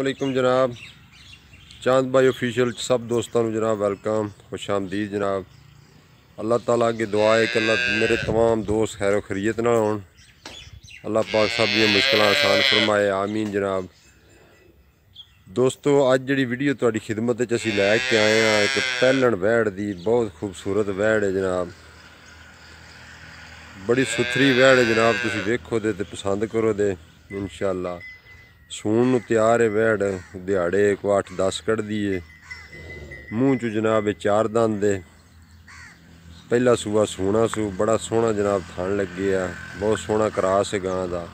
अस्सलामुअलैकुम जनाब। चांद भाई ऑफिशियल सब दोस्तों जनाब वेलकम, खुश आमदीद जनाब। अल्लाह ताला की दुआ है कि अल्लाह मेरे तमाम दोस्त खैर खरीत ना हो, अल्लाह पाक सब दी मुश्किल आसान फरमाए, आमीन जनाब। दोस्तों अज जी वीडियो तुहाडी खिदमत असीं लैके आए हैं एक पैलन वैड़ दी बहुत खूबसूरत वैड़ है जनाब। बड़ी सुथरी वैड़ है जनाब, तुसीं वेखो दे ते पसंद करो दे इंशाअल्लाह। सून नूं तैयार है वैड़, दिहाड़े को 8-10 कढ़दी है। मूँह चू जनाब चार दंद है, पहला सूआ सूना सू, बड़ा सोहना जनाब थान लगे आ, बहुत सोहना क्रास है गां दा।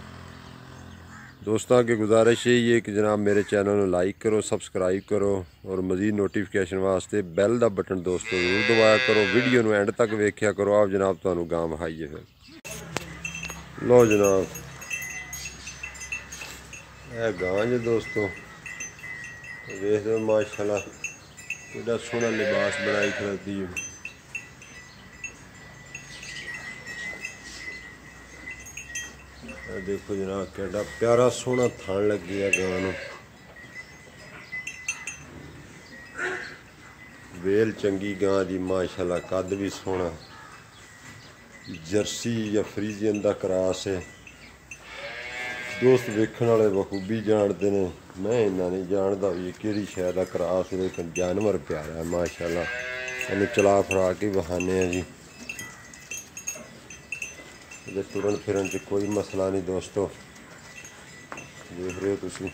दोस्तों अगे गुजारिश यही है कि जनाब मेरे चैनल को लाइक करो, सबसक्राइब करो और मज़ीद नोटिफिकेशन वास्ते बैल का बटन दोस्तों जरूर दबाया करो। वीडियो नूं एंड तक वेख्या करो। आप जनाब तुहानूं गां विखाईए फिर। लो जनाब यह गां जे दोस्तों, वेख दो माशाल्लाह कितना सोहना लिबास बनाई खड़ोती है। देखो जनाब केड़ा प्यारा सोहना थान लगी है गां नूं। वेल चंगी गां दी माशाल्लाह, कद भी सोहना, जर्सी या फ्रीजियन दा क्रास है। दोस्त वेखण वाले बखूबी जानते हैं, मैं इन्ना नहीं जानता भी किहड़ी शै दा क्रास है, लेकिन जानवर प्यारा है माशाल्लाह। इन्हूं चला फरा के विखाने जी, ये तुरन फिरन च कोई मसला नहीं दोस्तों। देख रहे हो तुसीं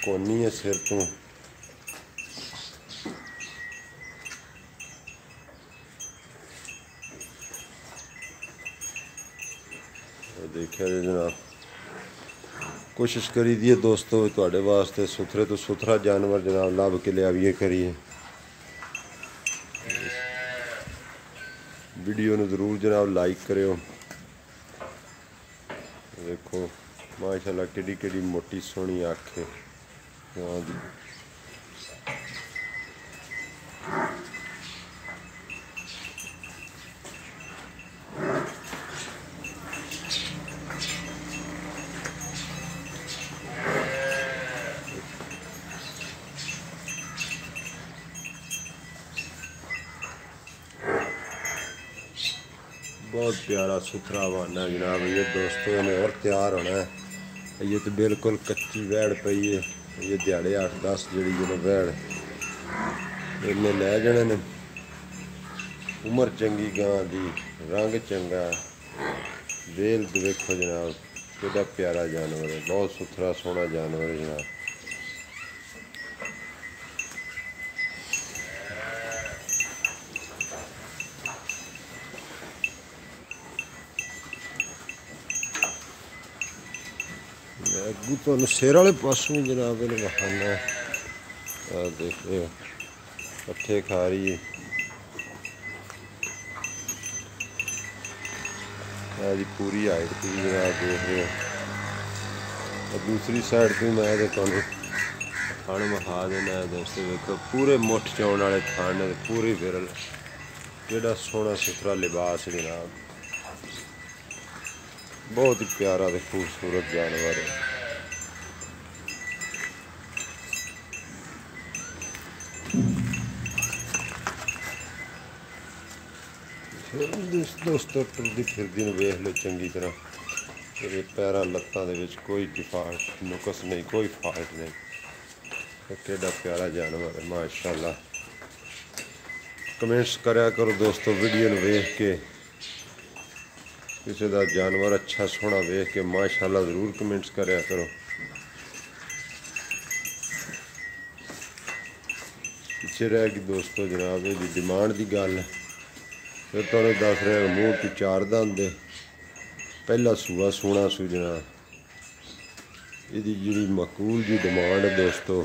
कोनी है सिर तो, देखिया जी जनाब। कोशिश करी दी है दोस्तों तुहाडे वास्ते सुथरे तो सुथरा जानवर जनाब लभ के लियावीए करिए। वीडियो नूं जरूर जनाब लाइक करियो। देखो माशाल्लाह किड्डी किड्डी मोटी सोहनी अख है गां दी। बहुत प्यारा सुथरा वाना जनाब ये दोस्तों, ने और तैयार होना है। ये तो बिल्कुल कच्ची वैड़ पई है, ये दिहाड़े 8-10 जी वैड़ इन्हें लै जाने ने। उम्र चंगी गां दी, रंग चंगा, वेल देखो जनाब कितना प्यारा जानवर है, बहुत सुथरा सोहना जानवर है जनाब। अगू तुहानूं सिर वाले पासों जनाब इन्हें विखाना है। देखो पट्ठे खा रही है, पूरी हाइट थी जनाब देख रहे हो। दूसरी साइड तो मैं तुहानूं थान विखा देना है दोस्तों। देखो पूरे मुठ चौन वाले थान ने, पूरी विरल, केड़ा सोहना सुथरा लिबास है जनाब। बहुत ही प्यारा तो खूबसूरत जानवर है। दोस्तों टुरदी फिरदी वेख लो चंगी तरह, ये पैर लत्तां दे विच कोई डिफाल्ट नुकस नहीं, कोई फॉल्ट नहीं। केड़ा प्यारा जानवर है माशाल्लाह। कमेंट्स करया करो दोस्तों वीडियो नूं वेख के, किसी का जानवर अच्छा सोहना वेख के माशाल्लाह जरूर कमेंट्स करया करो। पिछे रह गई दोस्तों जनाब ये डिमांड की गल। फिर तुहानूं दस रहा मूँह चू 4 दंद है, पहला सूआ सूना सू जनाब। इसकी जी मकबूल जी डिमांड है दोस्तों,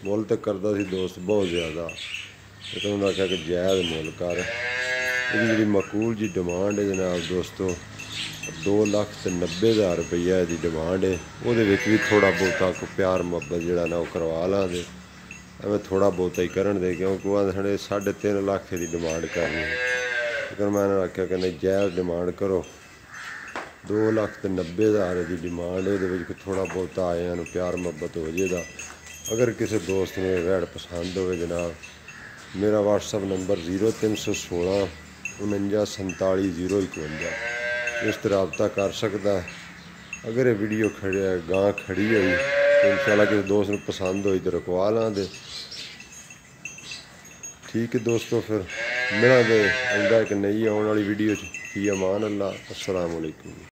मुल तो करता सी दोस्त बहुत ज़्यादा, लेकिन उन्हें आख्या कि जायज़ मुल कर। इसकी जी मकबूल जी डिमांड है जनाब दोस्तों 2,90,000 रुपया इसकी डिमांड है। वो भी थोड़ा बहुता प्यार मुहब्बत जोड़ा ना करवा लाँगे, एवं थोड़ा बहुता ही करन दे, क्योंकि वह साढ़े 3.5 लाख की डिमांड करनी है। लेकिन मैंने आख्या कि नहीं जायज़ डिमांड करो, 2,90,000 की डिमांड है। थोड़ा बहुत आए हैं प्यार मुहब्बत हो जाएगा। अगर किसी दोस्त ने वैड़ पसंद हो जनाब, मेरा व्हाट्सअप नंबर 0316 49 47 051 इस तरह रब्ता कर सकता है। अगर ये वीडियो गां खड़ी हुई तो इंशाल्लाह किसी दोस्त ने पसंद हुई तो रखवा लां दे। ठीक है दोस्तों, फिर मिला दे आइंदा एक नई आने वाली वीडियो च। फी अमान अल्लाह, अस्सलाम वालेकुम।